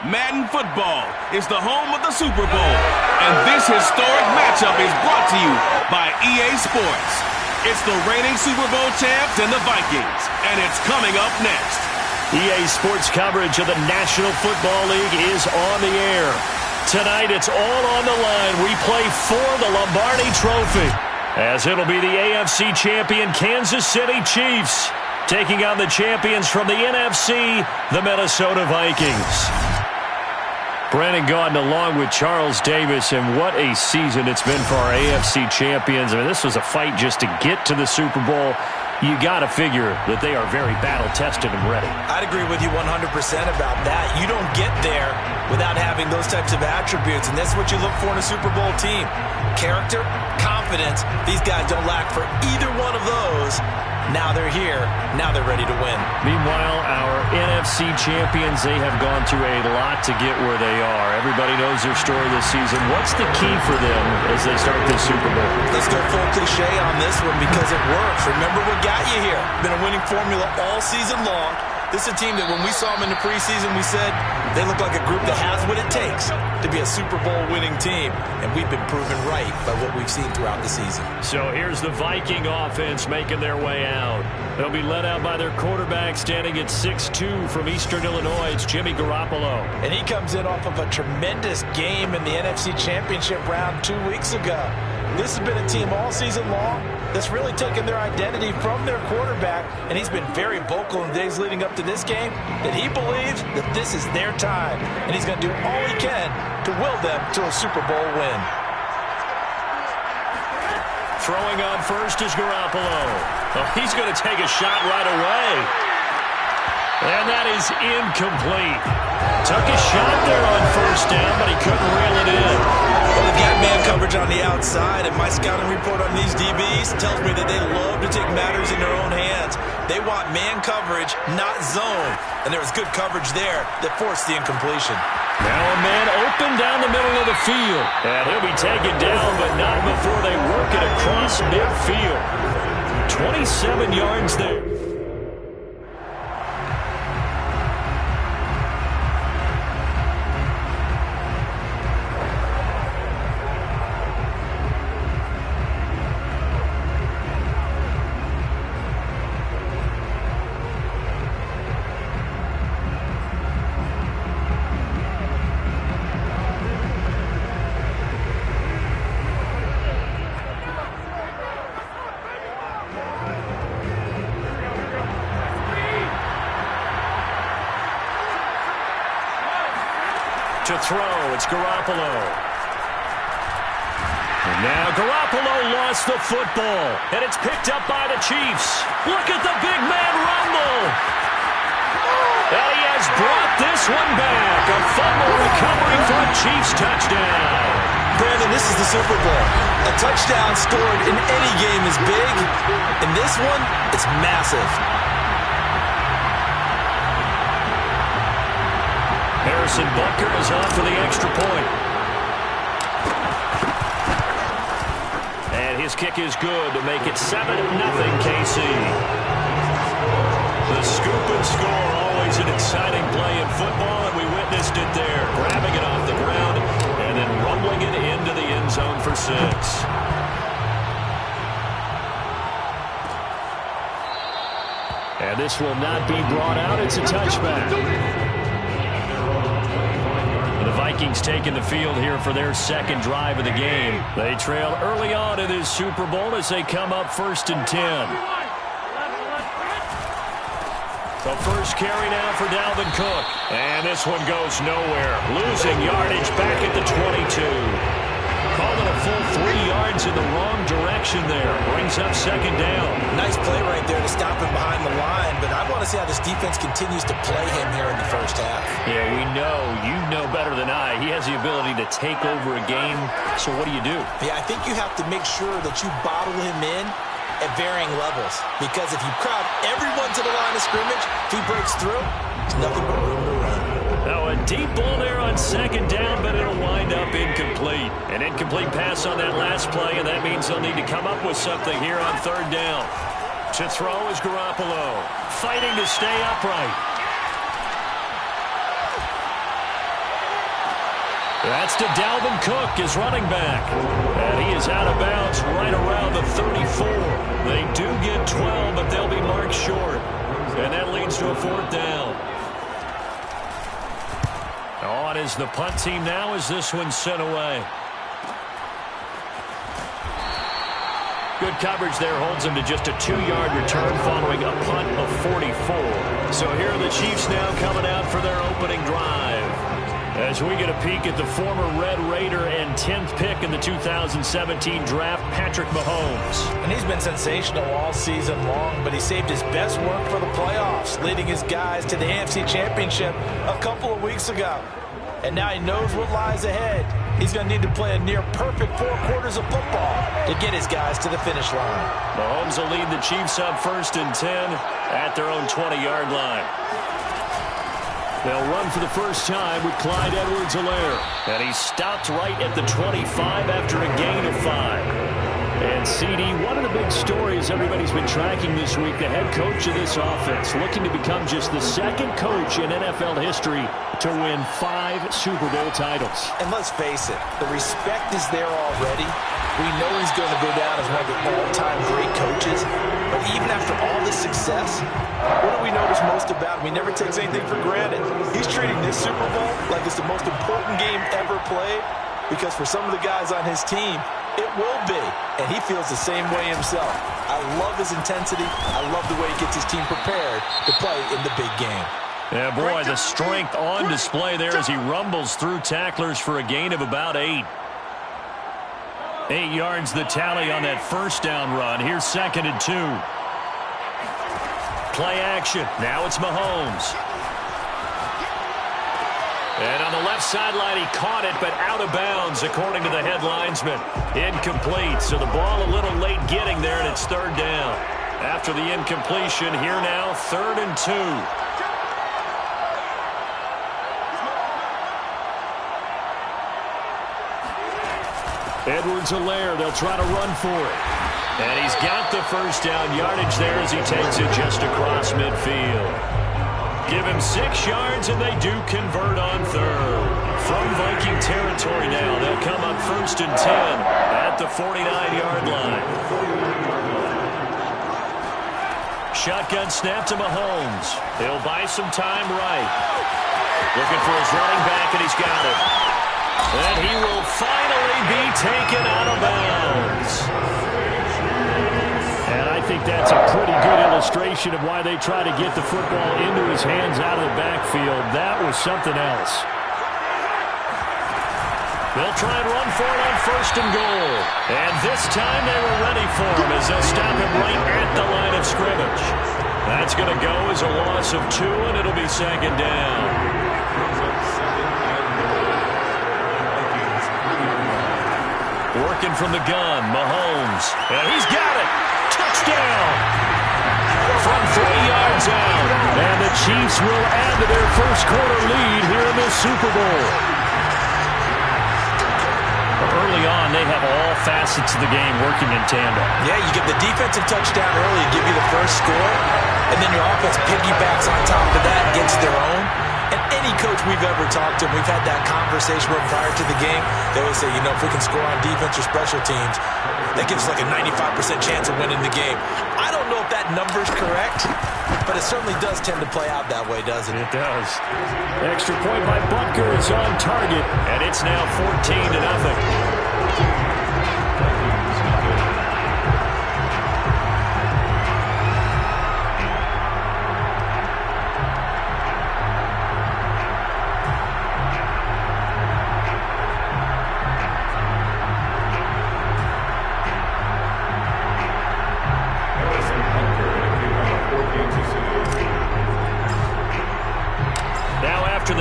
Madden football is the home of the Super Bowl, and this historic matchup is brought to you by EA Sports. It's the reigning Super Bowl champs and the Vikings, and it's coming up next. EA Sports coverage of the National Football League is on the air. Tonight, it's all on the line. We play for the Lombardi Trophy, as it'll be the AFC champion Kansas City Chiefs taking on the champions from the NFC, the Minnesota Vikings. Brandon Gaudin along with Charles Davis, and what a season it's been for our AFC champions. I mean, this was a fight just to get to the Super Bowl. You got to figure that they are very battle-tested and ready. I'd agree with you 100% about that. You don't get there without having those types of attributes, and that's what you look for in a Super Bowl team. Character, confidence. These guys don't lack for either one of those. Now they're here. Now they're ready to win. Meanwhile, our NFC champions, they have gone through a lot to get where they are. Everybody knows their story this season. What's the key for them as they start this Super Bowl? Let's go full cliche on this one because it works. Remember what got you here. Been a winning formula all season long. This is a team that when we saw them in the preseason, we said they look like a group that has what it takes to be a Super Bowl winning team. And we've been proven right by what we've seen throughout the season. So here's the Viking offense making their way out. They'll be led out by their quarterback standing at 6'2" from Eastern Illinois. It's Jimmy Garoppolo. And he comes in off of a tremendous game in the NFC Championship round 2 weeks ago. This has been a team all season long that's really taken their identity from their quarterback, and he's been very vocal in the days leading up to this game that he believes that this is their time, and he's going to do all he can to will them to a Super Bowl win. Throwing on first is Garoppolo. Oh, he's going to take a shot right away. And that is incomplete. Took a shot there on first down, but he couldn't reel it in. Well, they've got man coverage on the outside, and my scouting report on these DBs tells me that they love to take matters in their own hands. They want man coverage, not zone. And there was good coverage there that forced the incompletion. Now a man open down the middle of the field. And he'll be taken down, but not before they work it across midfield. 27 yards there. To throw, it's Garoppolo. And now Garoppolo lost the football, and it's picked up by the Chiefs. Look at the big man rumble. And he has brought this one back. A fumble recovery for a Chiefs touchdown. Brandon, this is the Super Bowl. A touchdown scored in any game is big. In this one, it's massive. Harrison Butker is off for the extra point. And his kick is good to make it 7-0 KC. The scoop and score, always an exciting play in football, and we witnessed it there. Grabbing it off the ground and then rumbling it into the end zone for 6. And this will not be brought out. It's a touchback. The Vikings taking the field here for their second drive of the game. They trail early on in this Super Bowl as they come up 1st and 10. The first carry now for Dalvin Cook. And this one goes nowhere. Losing yardage back at the 22. Calling a full 3 yards in the wrong direction there. Brings up 2nd down. Nice play right there to stop him behind the line, but I want to see how this defense continues to play him here in the first half. Yeah, we know. You know better than I. He has the ability to take over a game. So what do you do? Yeah, I think you have to make sure that you bottle him in at varying levels, because if you crowd everyone to the line of scrimmage, if he breaks through, there's nothing but room to run. Now a deep ball there on 2nd down, but it'll wind up incomplete. An incomplete pass on that last play, and that means they'll need to come up with something here on 3rd down. To throw is Garoppolo, fighting to stay upright. That's to Dalvin Cook, his running back. And he is out of bounds right around the 34. They do get 12, but they'll be marked short. And that leads to a 4th down. On is the punt team now as this one's sent away. Good coverage there holds him to just a 2-yard return following a punt of 44. So here are the Chiefs now coming out for their opening drive. As we get a peek at the former Red Raider and 10th pick in the 2017 draft, Patrick Mahomes. And he's been sensational all season long, but he saved his best work for the playoffs, leading his guys to the AFC Championship a couple of weeks ago. And now he knows what lies ahead. He's going to need to play a near-perfect 4 quarters of football to get his guys to the finish line. Mahomes will lead the Chiefs up 1st and 10 at their own 20-yard line. They'll run for the first time with Clyde Edwards-Helaire. And he stopped right at the 25 after a gain of 5. And CD, one of the big stories everybody's been tracking this week, the head coach of this offense, looking to become just the 2nd coach in NFL history to win 5 Super Bowl titles. And let's face it, the respect is there already. We know he's going to go down as one of the all-time great coaches. But even after all this success, what do we notice most about him? He never takes anything for granted. He's treating this Super Bowl like it's the most important game ever played, because for some of the guys on his team, it will be, and he feels the same way himself. I love his intensity. I love the way he gets his team prepared to play in the big game. Yeah, boy, the strength on display there as he rumbles through tacklers for a gain of about 8. 8 yards the tally on that 1st down run. Here's 2nd and 2. Play action. Now it's Mahomes. And on the left sideline, he caught it, but out of bounds, according to the head linesman. Incomplete, so the ball a little late getting there, and it's 3rd down. After the incompletion, here now, 3rd and 2. Edwards-Helaire, they'll try to run for it. And he's got the 1st down yardage there as he takes it just across midfield. Give him 6 yards, and they do convert on 3rd. From Viking territory now, they'll come up 1st and 10 at the 49-yard line. Shotgun snap to Mahomes. He'll buy some time right. Looking for his running back, and he's got it. And he will finally be taken out of bounds. And I think that's a pretty good illustration of why they try to get the football into his hands out of the backfield. That was something else. They'll try and run for it on 1st and goal. And this time they were ready for him as they'll stop him right at the line of scrimmage. That's going to go as a loss of 2, and it'll be 2nd down. Working from the gun, Mahomes. And he's got it. Touchdown. From 3 yards out. And the Chiefs will add to their 1st quarter lead here in this Super Bowl. Early on, they have all facets of the game working in tandem. Yeah, you get the defensive touchdown early, give you the 1st score, and then your offense piggybacks on top of that, gets their own. And any coach we've ever talked to, we've had that conversation prior to the game, they always say, you know, if we can score on defense or special teams, that gives us like a 95% chance of winning the game. I don't know if that number's correct, but it certainly does tend to play out that way, doesn't it? It does. Extra point by Butker is on target, and it's now 14-0.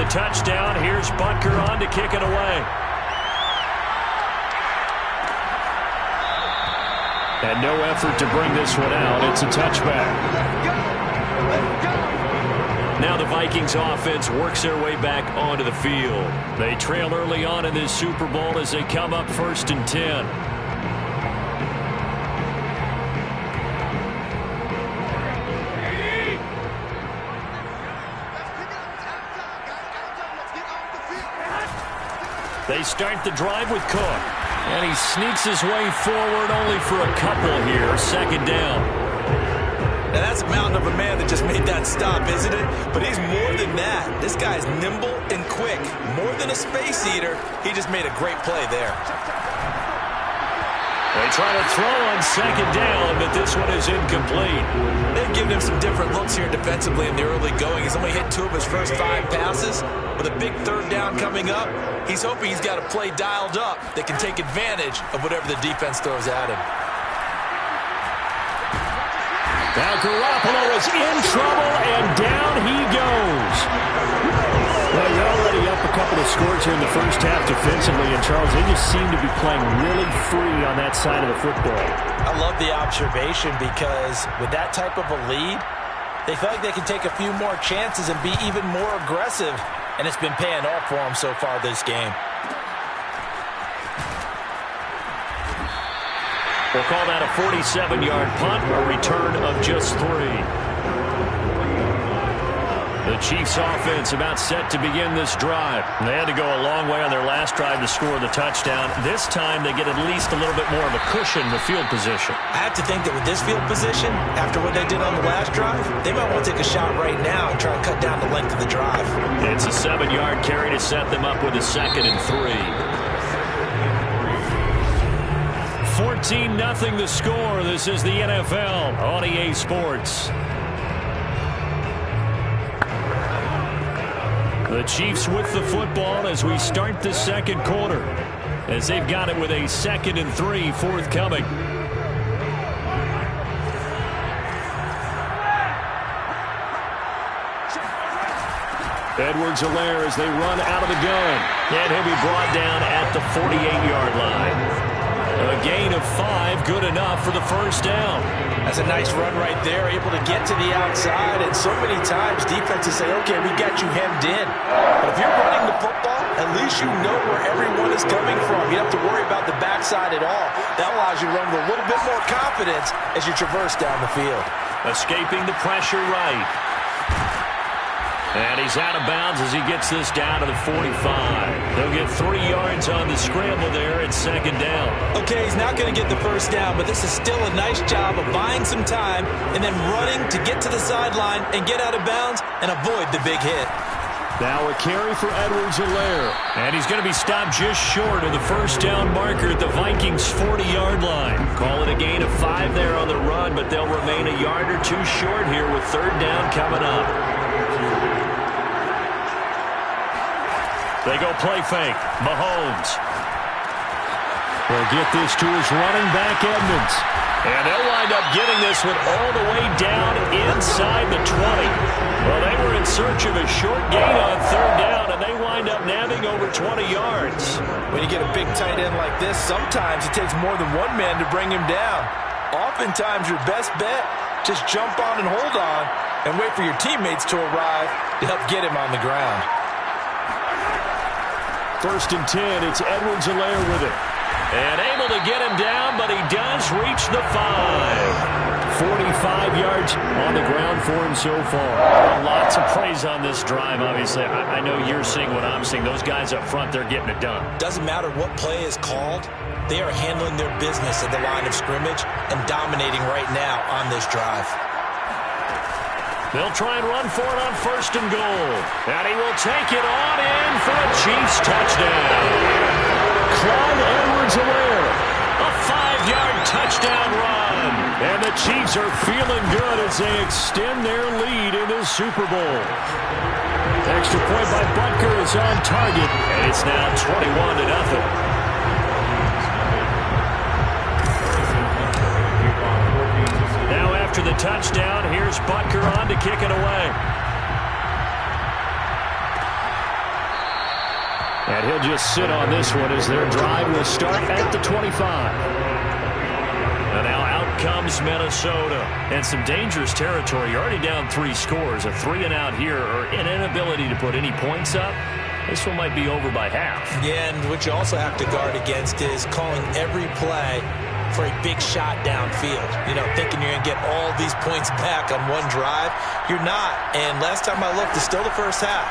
Touchdown. Here's Butker on to kick it away. And no effort to bring this one out. It's a touchback. Now the Vikings offense works their way back onto the field. They trail early on in this Super Bowl as they come up 1st and 10. They start the drive with Cook. And he sneaks his way forward only for a couple here. Second down. Now that's a mountain of a man that just made that stop, isn't it? But he's more than that. This guy's nimble and quick. More than a space eater, he just made a great play there. They try to throw on second down, but this one is incomplete. They've given him some different looks here defensively in the early going. He's only hit 2 of his first 5 passes. With a big third down coming up, he's hoping he's got a play dialed up that can take advantage of whatever the defense throws at him. Now Garoppolo is in trouble, and down he goes. Well, you're already up a couple of scores here in the first half defensively, and Charles, they just seem to be playing really free on that side of the football. I love the observation because with that type of a lead, they feel like they can take a few more chances and be even more aggressive, and it's been paying off for them so far this game. We'll call that a 47-yard punt, a return of just 3. The Chiefs offense about set to begin this drive. They had to go a long way on their last drive to score the touchdown. This time they get at least a little bit more of a cushion in the field position. I have to think that with this field position, after what they did on the last drive, they might want to take a shot right now and try and cut down the length of the drive. It's a 7-yard carry to set them up with a 2nd and 3. 14-0 the score. This is the NFL on EA Sports. The Chiefs with the football as we start the second quarter, as they've got it with a 2nd and 3 forthcoming. Edwards-Helaire as they run out of the gun, and he'll be brought down at the 48-yard line. A gain of 5, good enough for the first down. That's a nice run right there, able to get to the outside. And so many times defenses say, okay, we got you hemmed in. But if you're running the football, at least you know where everyone is coming from. You don't have to worry about the backside at all. That allows you to run with a little bit more confidence as you traverse down the field. Escaping the pressure right. And he's out of bounds as he gets this down to the 45. They'll get 3 yards on the scramble there at 2nd down. Okay, he's not going to get the first down, but this is still a nice job of buying some time and then running to get to the sideline and get out of bounds and avoid the big hit. Now a carry for Edwards-Helaire. And he's going to be stopped just short of the first down marker at the Vikings' 40-yard line. Call it a gain of 5 there on the run, but they'll remain a yard or 2 short here with 3rd down coming up. They go play fake. Mahomes. They'll get this to his running back, Edmonds. And they'll wind up getting this one all the way down inside the 20. Well, they were in search of a short gain on 3rd down, and they wind up nabbing over 20 yards. When you get a big tight end like this, sometimes it takes more than one man to bring him down. Oftentimes, your best bet, just jump on and hold on and wait for your teammates to arrive to help get him on the ground. 1st and 10, it's Edwards-Helaire with it. And able to get him down, but he does reach the 5. 45 yards on the ground for him so far. Lots of praise on this drive, obviously. I know you're seeing what I'm seeing. Those guys up front, they're getting it done. Doesn't matter what play is called. They are handling their business at the line of scrimmage and dominating right now on this drive. They'll try and run for it on 1st and goal. And he will take it on in for a Chiefs touchdown. Clyde Edwards-Helaire. A 5-yard touchdown run. And the Chiefs are feeling good as they extend their lead in the Super Bowl. Extra point by Butker is on target. And it's now 21-0. After the touchdown, here's Butker on to kick it away. And he'll just sit on this one as their drive will start at the 25. And now out comes Minnesota. And some dangerous territory. You're already down 3 scores. A 3-and-out here, or an inability to put any points up. This one might be over by half. Yeah, and what you also have to guard against is calling every play for a big shot downfield. You know, thinking you're going to get all these points back on one drive. You're not. And last time I looked, it's still the first half.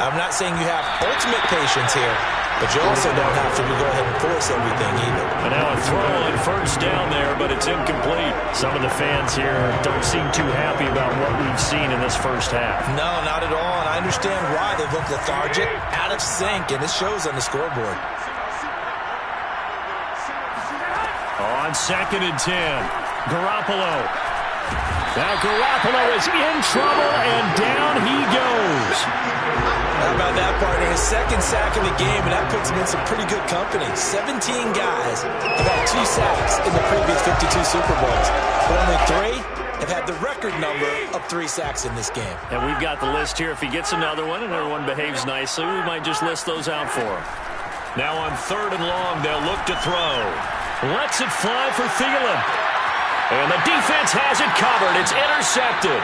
I'm not saying you have ultimate patience here, but you also don't have to go ahead and force everything either. And now a throw on first down there, but it's incomplete. Some of the fans here don't seem too happy about what we've seen in this first half. No, not at all, and I understand why they look lethargic, out of sync, and it shows on the scoreboard. On 2nd and 10, Garoppolo. Now Garoppolo is in trouble, and down he goes. How about that, partner? His second sack of the game, and that puts him in some pretty good company. 17 guys have had 2 sacks in the previous 52 Super Bowls, but only 3 have had the record number of 3 sacks in this game. And we've got the list here. If he gets another one and everyone behaves nicely, we might just list those out for him. Now on 3rd and long, they'll look to throw. Lets it fly for Thielen. And the defense has it covered. It's intercepted.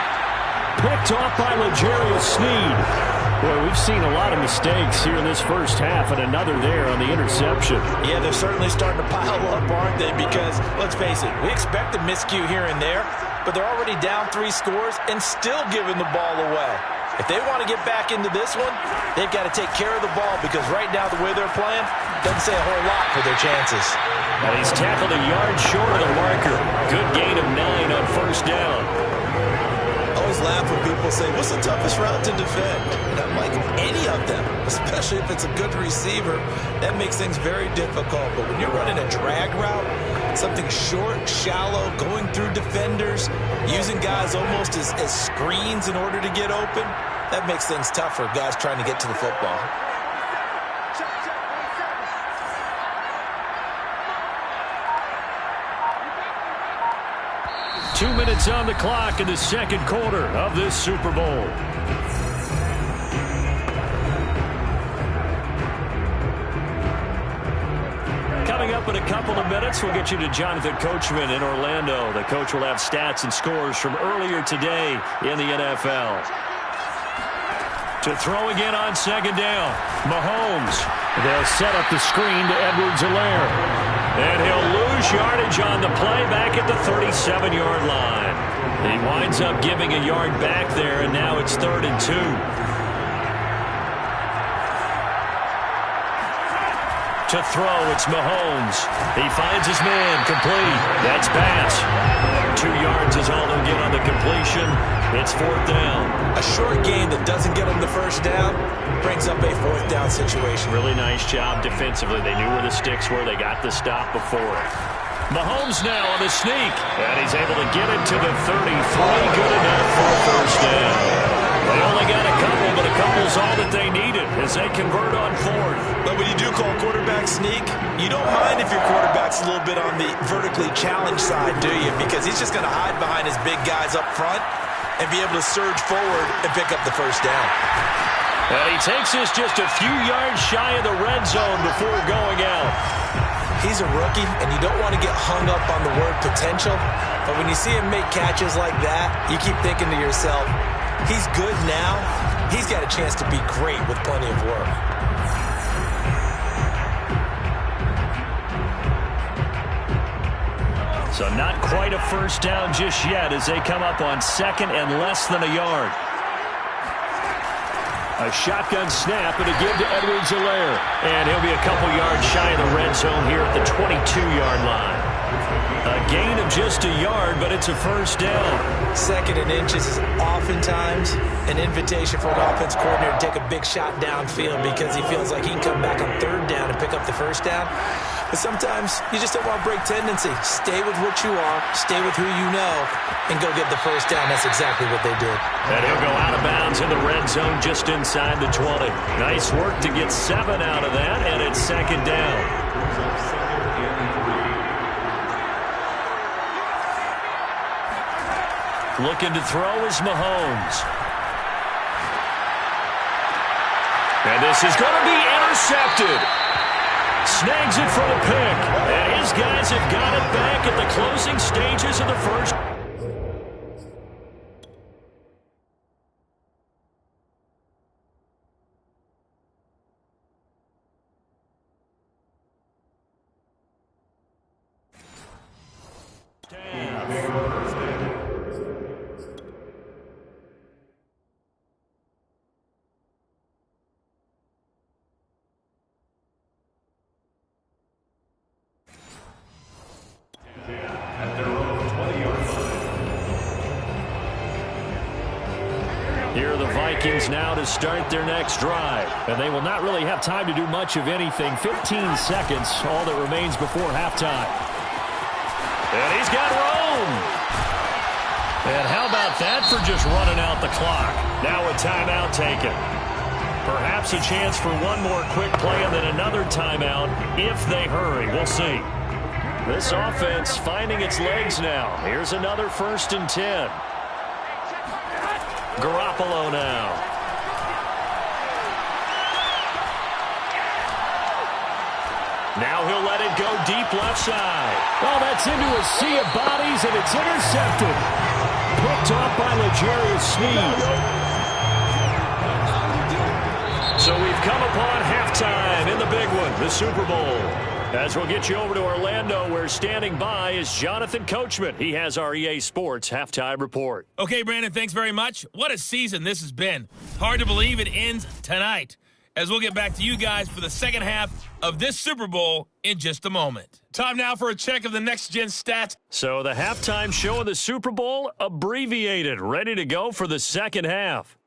Picked off by L'Jarius Sneed. Boy, we've seen a lot of mistakes here in this first half, and another there on the interception. Yeah, they're certainly starting to pile up, aren't they? Because, let's face it, we expect a miscue here and there, but they're already down 3 scores and still giving the ball away. If they want to get back into this one, they've got to take care of the ball, because right now the way they're playing doesn't say a whole lot for their chances. And he's tackled a yard short of the marker. Good gain of 9 on first down. I always laugh when people say, what's the toughest route to defend? And I'm like, any of them, especially if it's a good receiver. That makes things very difficult. But when you're running a drag route, something short, shallow, going through defenders, using guys almost as screens in order to get open, that makes things tough for guys trying to get to the football. Two minutes on the clock in the second quarter of this Super Bowl. Coming up in a couple of minutes, we'll get you to Jonathan Coachman in Orlando. The coach will have stats and scores from earlier today in the NFL. To throw again on 2nd down, Mahomes. They'll set up the screen to Edwards-Helaire. And he'll lose yardage on the play back at the 37-yard line. He winds up giving a yard back there, and now it's 3rd and 2. To throw, it's Mahomes. He finds his man, complete. That's pass. 2 yards is all they'll get on the completion. It's 4th down. A short gain that doesn't get them the first down brings up a 4th down situation. Really nice job defensively. They knew where the sticks were. They got the stop before. Mahomes now on the sneak. And he's able to get it to the 33. Good enough for a first down. They only got a couple, but a couple's all that they needed as they convert on 4th. But when you do call quarterback sneak, you don't mind if your quarterback's a little bit on the vertically challenged side, do you? Because he's just going to hide behind his big guys up front and be able to surge forward and pick up the first down. And he takes us just a few yards shy of the red zone before going out. He's a rookie, and you don't want to get hung up on the word potential, but when you see him make catches like that, you keep thinking to yourself, he's good now. He's got a chance to be great with plenty of work. So not quite a first down just yet as they come up on 2nd and less than a yard. A shotgun snap and a give to Edwards-Helaire. And he'll be a couple yards shy of the red zone here at the 22-yard line. A gain of just a yard, but it's a first down. 2nd and inches is oftentimes an invitation for an offense coordinator to take a big shot downfield because he feels like he can come back on 3rd down and pick up the first down. But sometimes you just don't want to break tendency. Stay with what you are, stay with who you know, and go get the first down. That's exactly what they did. And he'll go out of bounds in the red zone just inside the 20. Nice work to get 7 out of that, and it's 2nd down. Looking to throw is Mahomes. And this is going to be intercepted. Snags it for the pick. And his guys have got it back at the closing stages of the first. Vikings now to start their next drive. And they will not really have time to do much of anything. 15 seconds, all that remains before halftime. And he's got room. And how about that for just running out the clock? Now a timeout taken. Perhaps a chance for one more quick play and then another timeout if they hurry. We'll see. This offense finding its legs now. Here's another 1st and 10. Garoppolo now. Now he'll let it go deep left side. Oh, that's into a sea of bodies, and it's intercepted. Picked off by L'Jarius Sneed. So we've come upon halftime in the big one, the Super Bowl. As we'll get you over to Orlando, where standing by is Jonathan Coachman. He has our EA Sports halftime report. Okay, Brandon, thanks very much. What a season this has been. Hard to believe it ends tonight, as we'll get back to you guys for the second half of this Super Bowl in just a moment. Time now for a check of the next-gen stats. So the halftime show of the Super Bowl, abbreviated, ready to go for the second half.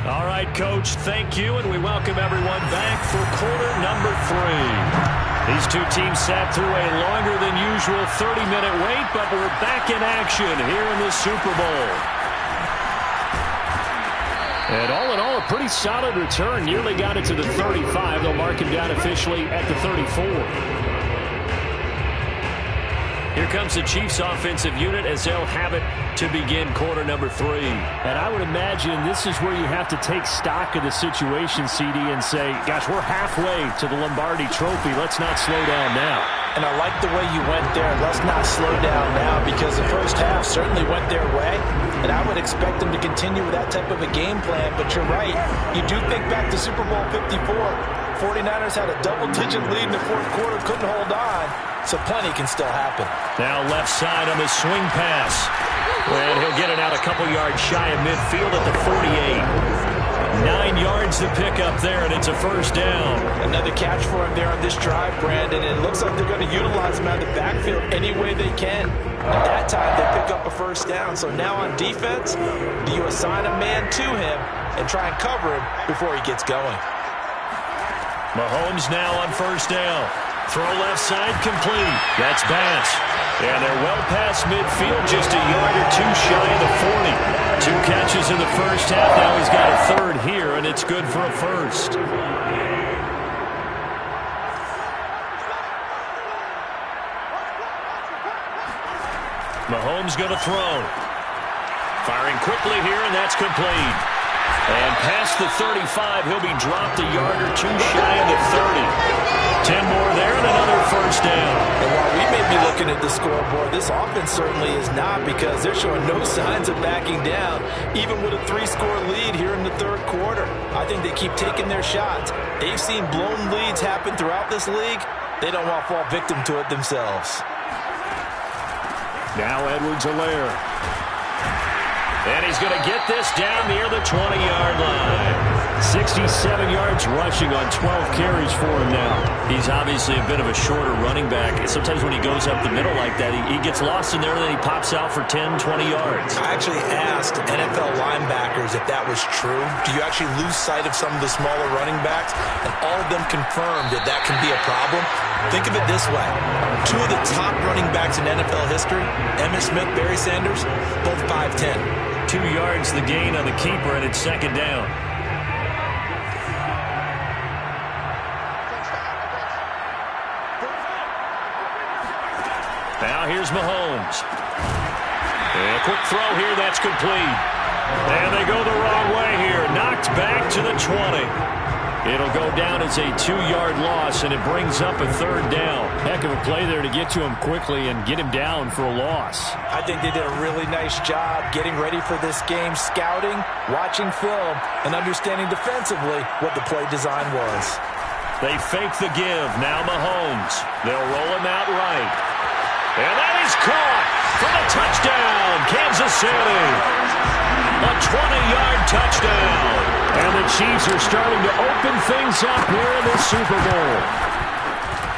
All right, Coach, thank you, and we welcome everyone back for quarter number 3. These two teams sat through a longer than usual 30-minute wait, but we're back in action here in the Super Bowl. And all in all, a pretty solid return. Nearly got it to the 35. They'll mark him down officially at the 34. Here comes the Chiefs offensive unit as they'll have it to begin quarter number 3. And I would imagine this is where you have to take stock of the situation, CD, and say, gosh, we're halfway to the Lombardi Trophy. Let's not slow down now. And I like the way you went there. Let's not slow down now, because the first half certainly went their way. And I would expect them to continue with that type of a game plan. But you're right. You do think back to Super Bowl 54. 49ers had a double-digit lead in the fourth quarter, couldn't hold on. So plenty can still happen. Now left side on the swing pass. And he'll get it out a couple yards shy of midfield at the 48. 9 yards to pick up there, and it's a first down. Another catch for him there on this drive, Brandon. It looks like they're going to utilize him out of the backfield any way they can. And that time they pick up a first down. So now on defense, do you assign a man to him and try and cover him before he gets going? Mahomes now on first down. Throw left side complete. That's Bass. And they're well past midfield, just a yard or two shy of the 40. 2 catches in the first half. Now he's got a third here, and it's good for a first. Mahomes going to throw. Firing quickly here, and that's complete. And past the 35, he'll be dropped a yard or two shy of the 30. 10 more there and another first down. And while we may be looking at the scoreboard, this offense certainly is not, because they're showing no signs of backing down, even with a 3-score lead here in the third quarter. I think they keep taking their shots. They've seen blown leads happen throughout this league. They don't want to fall victim to it themselves. Now Edwards-Helaire. And he's going to get this down near the 20-yard line. 67 yards rushing on 12 carries for him now. He's obviously a bit of a shorter running back. Sometimes when he goes up the middle like that, he gets lost in there, and then he pops out for 10, 20 yards. I actually asked NFL linebackers if that was true. Do you actually lose sight of some of the smaller running backs? And all of them confirmed that that can be a problem. Think of it this way. 2 of the top running backs in NFL history, Emmitt Smith, Barry Sanders, both 5'10". 2 yards the gain on the keeper, and it's second down. Now here's Mahomes. And a quick throw here, that's complete. And they go the wrong way here. Knocked back to the 20. It'll go down as a 2-yard loss, and it brings up a third down. Heck of a play there to get to him quickly and get him down for a loss. I think they did a really nice job getting ready for this game, scouting, watching film, and understanding defensively what the play design was. They fake the give. Now Mahomes. They'll roll him out right. And that is caught for the touchdown, Kansas City. A 20-yard touchdown. And the Chiefs are starting to open things up here in the Super Bowl.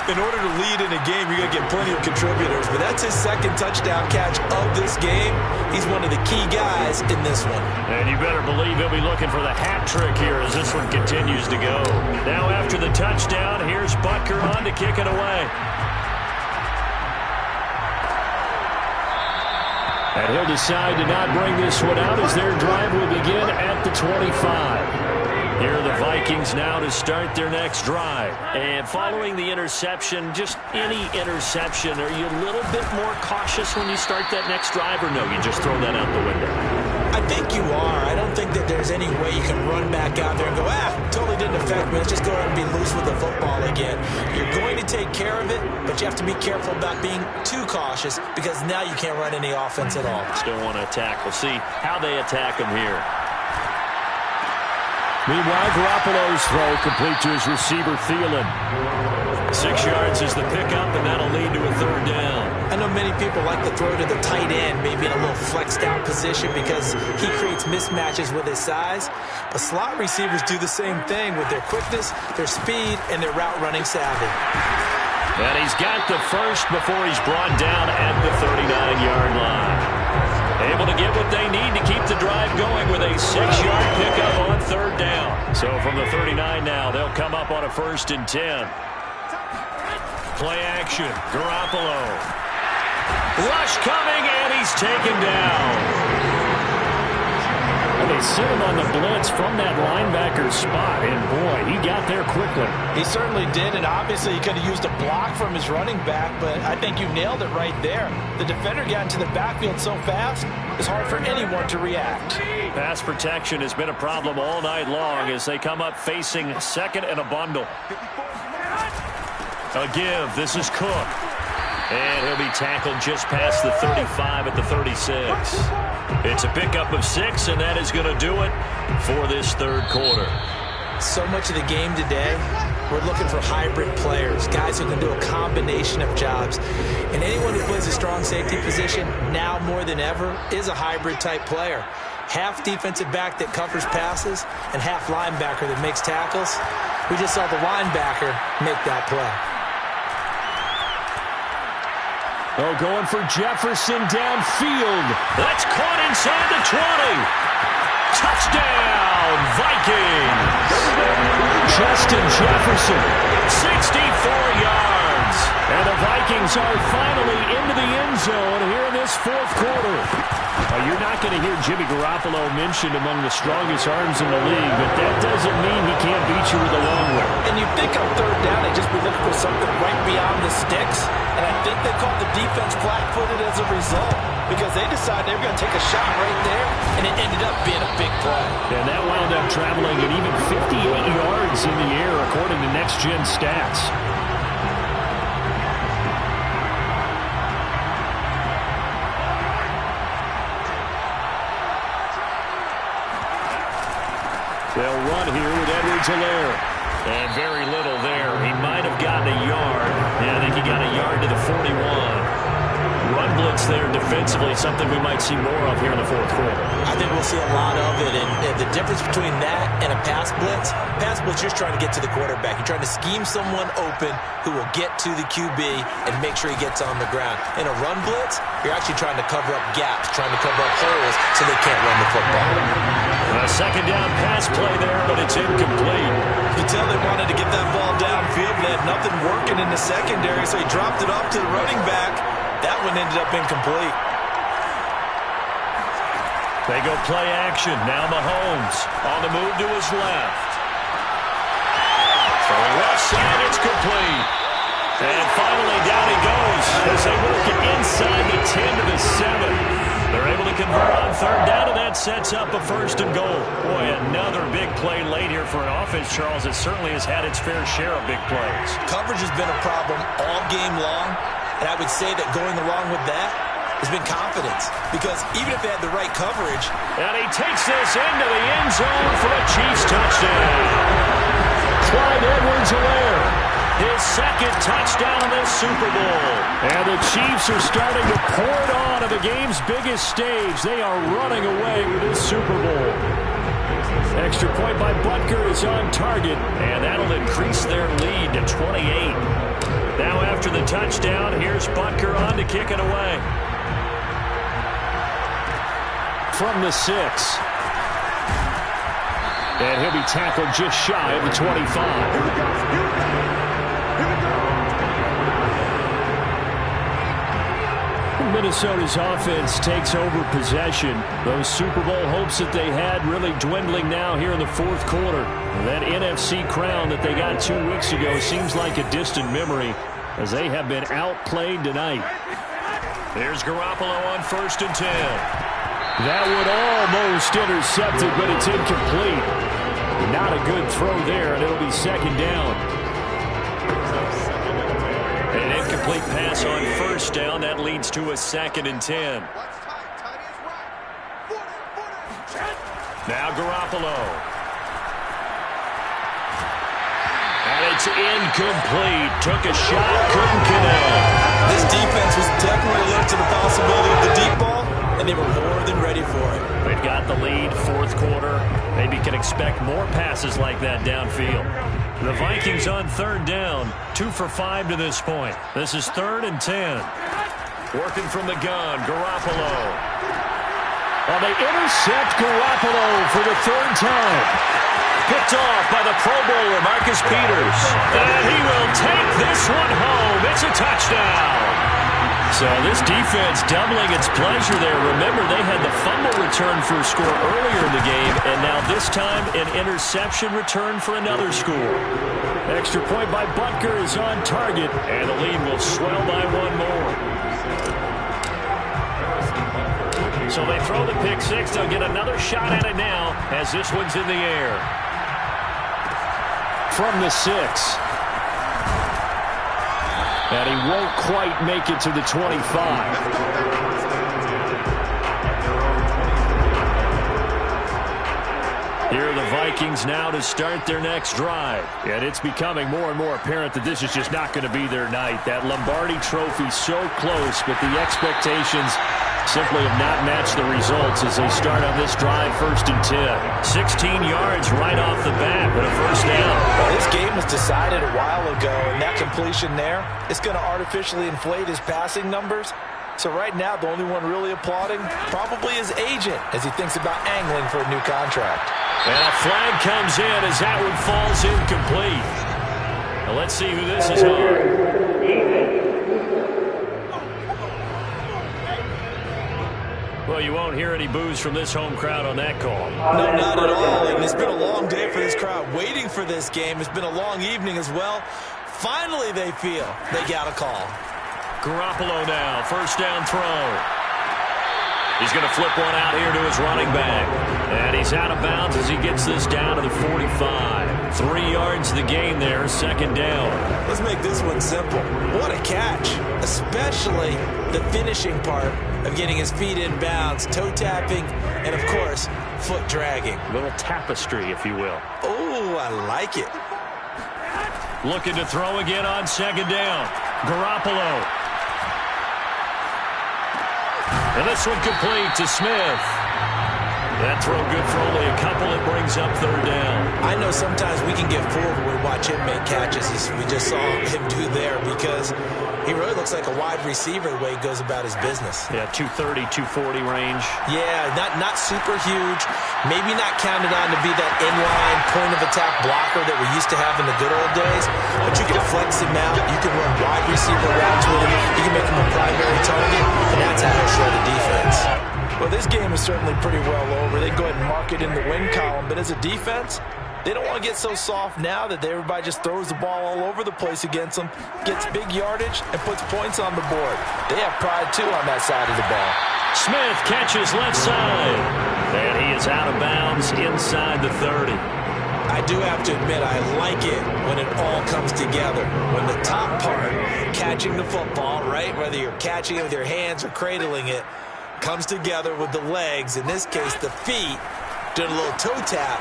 In order to lead in a game, you're going to get plenty of contributors. But that's his second touchdown catch of this game. He's one of the key guys in this one. And you better believe he'll be looking for the hat trick here as this one continues to go. Now after the touchdown, here's Butker on to kick it away. And he'll decide to not bring this one out as their drive will begin at the 25. Here are the Vikings now to start their next drive. And following the interception, just any interception, are you a little bit more cautious when you start that next drive, or no, you just throw that out the window? I think you are. I don't think that there's any way you can run back out there and go, totally didn't affect me. Let's just go ahead and be loose with the football again. You're going to take care of it, but you have to be careful about being too cautious because now you can't run any offense at all. Still want to attack. We'll see how they attack him here. Meanwhile, Garoppolo's throw complete to his receiver, Thielen. 6 yards is the pickup, and that'll lead to a third down. I know many people like to throw to the tight end, maybe in a little flexed out position because he creates mismatches with his size. But slot receivers do the same thing with their quickness, their speed, and their route running savvy. And he's got the first before he's brought down at the 39-yard line. Able to get what they need to keep the drive going with a 6-yard pickup on third down. So from the 39 now, they'll come up on a 1st and 10. Play action. Garoppolo. Rush coming, and he's taken down. And they sent him on the blitz from that linebacker spot, and boy, he got there quickly. He certainly did, and obviously he could have used a block from his running back, but I think you nailed it right there. The defender got into the backfield so fast, it's hard for anyone to react. Pass protection has been a problem all night long as they come up facing second and a bundle. A give. This is Cook. And he'll be tackled just past the 35 at the 36. It's a pickup of 6, and that is going to do it for this third quarter. So much of the game today, we're looking for hybrid players, guys who can do a combination of jobs. And anyone who plays a strong safety position, now more than ever, is a hybrid type player. Half defensive back that covers passes and half linebacker that makes tackles. We just saw the linebacker make that play. Oh, going for Jefferson downfield. That's caught inside the 20. Touchdown, Vikings. Justin Jefferson, 64 yards. And the Vikings are finally into the end zone here in this fourth quarter. You're not going to hear Jimmy Garoppolo mentioned among the strongest arms in the league, but that doesn't mean he can't beat you with a long one. And you think on third down, they just be looking for something right beyond the sticks. And I think they called the defense flat-footed as a result because they decided they were going to take a shot right there, and it ended up being a big play. And that wound up traveling at even 58 yards in the air, according to Next Gen Stats. They'll run here with Edwards-Helaire. And very little there. He might have gotten a yard. Yeah, I think he got a yard to the 41. Run blitz there defensively, something we might see more of here in the fourth quarter. I think we'll see a lot of it. And the difference between that and a pass blitz, you're just trying to get to the quarterback. You're trying to scheme someone open who will get to the QB and make sure he gets on the ground. In a run blitz, you're actually trying to cover up gaps, trying to cover up holes so they can't run the football. A second down pass play there, but it's incomplete. You can tell they wanted to get that ball downfield, but they had nothing working in the secondary, so he dropped it off to the running back. That one ended up incomplete. They go play action. Now Mahomes on the move to his left. For the left side, it's complete. And finally, down he goes as they work it inside the 10 to the 7. They're able to convert on third down, and that sets up a 1st and goal. Boy, another big play late here for an offense, Charles, that certainly has had its fair share of big plays. Coverage has been a problem all game long, and I would say that going along with that has been confidence. Because even if they had the right coverage... And he takes this into the end zone for a Chiefs touchdown. Clyde Edwards-Helaire. His second touchdown in this Super Bowl. And the Chiefs are starting to pour it on at the game's biggest stage. They are running away with this Super Bowl. Extra point by Butker is on target, and that'll increase their lead to 28. Now after the touchdown, here's Butker on to kick it away. From the 6. And he'll be tackled just shy of the 25. Minnesota's offense takes over possession. Those Super Bowl hopes that they had really dwindling now here in the fourth quarter. That NFC crown that they got 2 weeks ago seems like a distant memory as they have been outplayed tonight. Here's Garoppolo on 1st and 10. That would almost intercept it, but it's incomplete. Not a good throw there, and it'll be 2nd down. An incomplete pass on 1st down. That leads to a 2nd and 10. Now Garoppolo. And it's incomplete. Took a shot, couldn't connect. This defense was definitely alert to the possibility of the deep ball, and they were more than ready for it. They've got the lead, fourth quarter. Maybe can expect more passes like that downfield. The Vikings on 3rd down, 2 for 5 to this point. This is 3rd and 10. Working from the gun, Garoppolo. Well, they intercept Garoppolo for the 3rd time. Picked off by the Pro Bowler, Marcus Peters. And he will take this one home. It's a touchdown. So this defense doubling its pleasure there. Remember, they had the fumble return for a score earlier in the game, and now this time an interception return for another score. Extra point by Butker is on target, and the lead will swell by 1 more. So they throw the pick 6. They'll get another shot at it now as this one's in the air. From the 6. And he won't quite make it to the 25. Here are the Vikings now to start their next drive. And it's becoming more and more apparent that this is just not going to be their night. That Lombardi Trophy so close, but the expectations simply have not matched the results as they start on this drive 1st and 10. 16 yards right off the bat, but a 1st down. Well, this game was decided a while ago, and that completion there is going to artificially inflate his passing numbers. So right now, the only one really applauding probably his agent as he thinks about angling for a new contract. And a flag comes in as that one falls incomplete. Now let's see who this is on. Well, you won't hear any boos from this home crowd on that call. No, not at all. And it's been a long day for this crowd waiting for this game. It's been a long evening as well. Finally, they feel they got a call. Garoppolo now, 1st down throw. He's going to flip one out here to his running back. And he's out of bounds as he gets this down to the 45. 3 yards the gain there, 2nd down. Let's make this one simple. What a catch, especially the finishing part of getting his feet in bounds, toe tapping, and, of course, foot dragging. A little tapestry, if you will. Oh, I like it. Looking to throw again on 2nd down. Garoppolo. And this one complete to Smith. That throw good for only a couple. It brings up 3rd down. I know sometimes we can get fooled when we watch him make catches, as we just saw him do there, because he really looks like a wide receiver the way he goes about his business. Yeah, 230, 240 range. Yeah, not super huge. Maybe not counted on to be that inline point-of-attack blocker that we used to have in the good old days, but you can flex him out. You can run wide receiver routes with him. You can make him a primary target, and that's how he'll show the defense. Well, this game is certainly pretty well over. They go ahead and mark it in the win column, but as a defense, they don't want to get so soft now that everybody just throws the ball all over the place against them, gets big yardage, and puts points on the board. They have pride, too, on that side of the ball. Smith catches left side. And he is out of bounds inside the 30. I do have to admit, I like it when it all comes together. When the top part, catching the football, right, whether you're catching it with your hands or cradling it, comes together with the legs, in this case the feet, did a little toe tap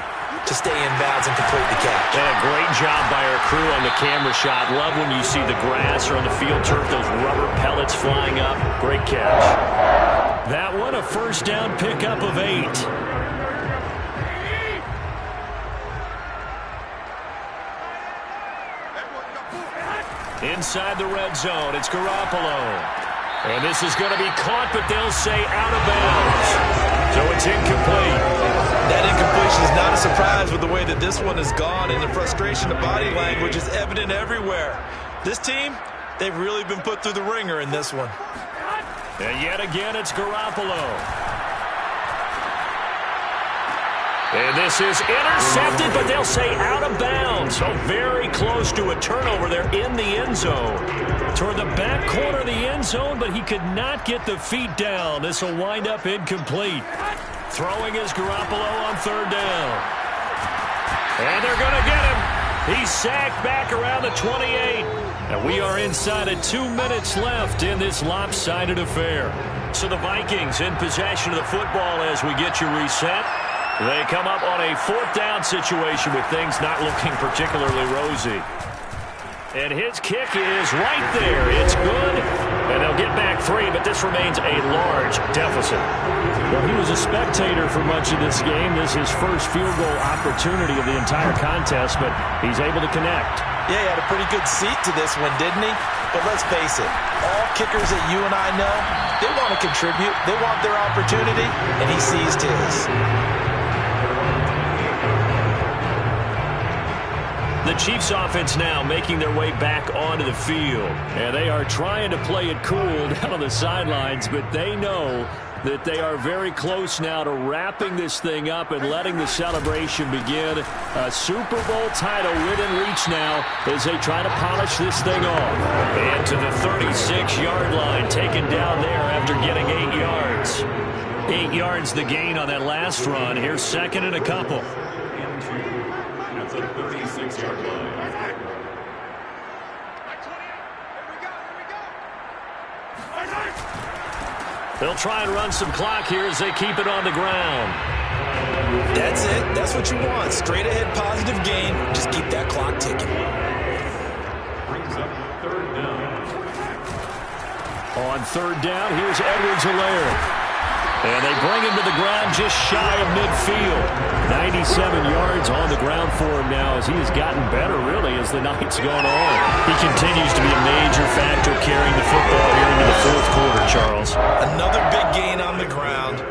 to stay in bounds and complete the catch. And a great job by our crew on the camera shot. Love when you see the grass or on the field turf, those rubber pellets flying up. Great catch. That one, a 1st down pickup of 8. Inside the red zone, it's Garoppolo. And this is going to be caught, but they'll say out of bounds. So it's incomplete. That incompletion is not a surprise with the way that this one has gone, and the frustration of body language is evident everywhere. This team, they've really been put through the ringer in this one. And yet again, it's Garoppolo. And this is intercepted, but they'll say out of bounds. So very close to a turnover there in the end zone. Toward the back corner of the end zone, but he could not get the feet down. This will wind up incomplete. Throwing is Garoppolo on third down. And they're going to get him. He's sacked back around the 28. And we are inside of 2 minutes left in this lopsided affair. So the Vikings in possession of the football as we get you reset. They come up on a fourth down situation with things not looking particularly rosy. And his kick is right there. It's good. And they'll get back 3, but this remains a large deficit. Well, he was a spectator for much of this game. This is his first field goal opportunity of the entire contest, but he's able to connect. Yeah, he had a pretty good seat to this one, didn't he? But let's face it, all kickers that you and I know, they want to contribute. They want their opportunity, and he seized his. The Chiefs offense now making their way back onto the field. And they are trying to play it cool down on the sidelines, but they know that they are very close now to wrapping this thing up and letting the celebration begin. A Super Bowl title within reach now as they try to polish this thing off. And to the 36-yard line, taken down there after getting 8 yards. 8 yards the gain on that last run. Here's second and a couple. At the 36-yard line. They'll try and run some clock here as they keep it on the ground. That's it. That's what you want. Straight ahead positive gain. Just keep that clock ticking. Brings up third down. On third down, here's Edwards-Helaire. And they bring him to the ground just shy of midfield. 97 yards on the ground for him now as he has gotten better, really, as the night's gone on. He continues to be a major factor carrying the football here into the fourth quarter, Charles. Another big gain on the ground.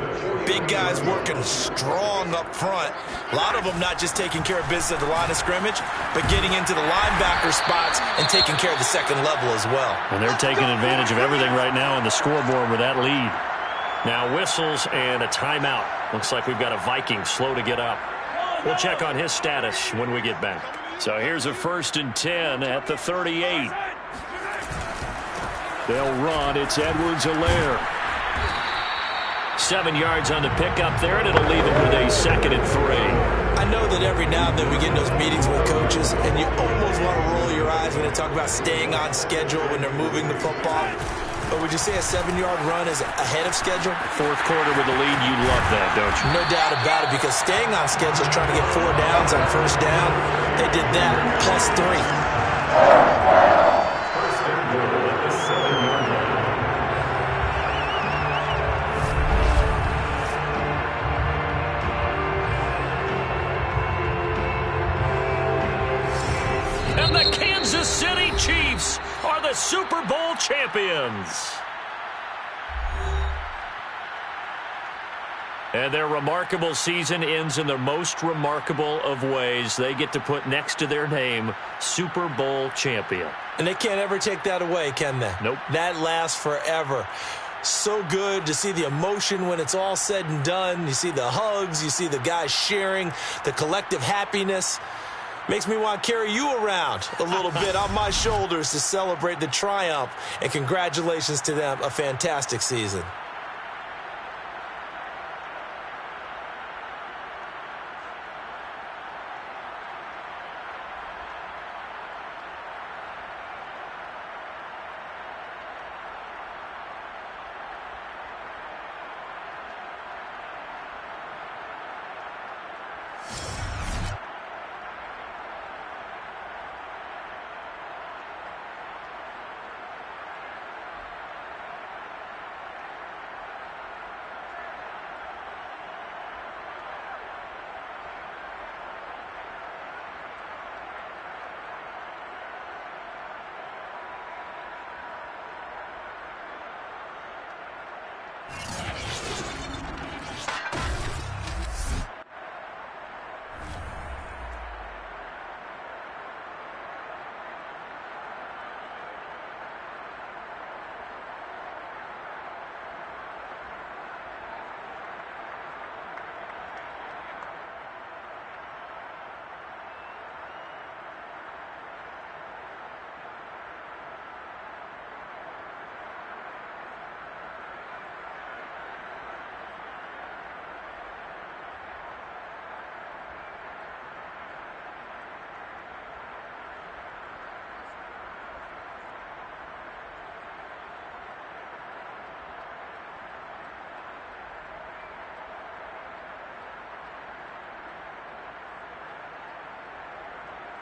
Big guys working strong up front. A lot of them not just taking care of business at the line of scrimmage, but getting into the linebacker spots and taking care of the second level as well. And they're taking advantage of everything right now on the scoreboard with that lead. Now whistles and a timeout. Looks like we've got a Viking slow to get up. We'll check on his status when we get back. So here's a 1st and 10 at the 38. They'll run. It's Edwards-Helaire. 7 yards on the pickup there, and it'll leave it with a 2nd and 3. I know that every now and then we get in those meetings with coaches, and you almost want to roll your eyes when they talk about staying on schedule when they're moving the football. But would you say a 7-yard run is ahead of schedule? Fourth quarter with the lead, you love that, don't you? No doubt about it, because staying on schedule is trying to get 4 downs on first down. They did that, plus 3. First and goal at the 7-yard line. And the Kansas City Chiefs are the Super Bowl champions. And their remarkable season ends in the most remarkable of ways. They get to put next to their name, Super Bowl champion. And they can't ever take that away, can they? Nope. That lasts forever. So good to see the emotion when it's all said and done. You see the hugs, you see the guys sharing, the collective happiness. Makes me want to carry you around a little bit on my shoulders to celebrate the triumph. And congratulations to them, a fantastic season.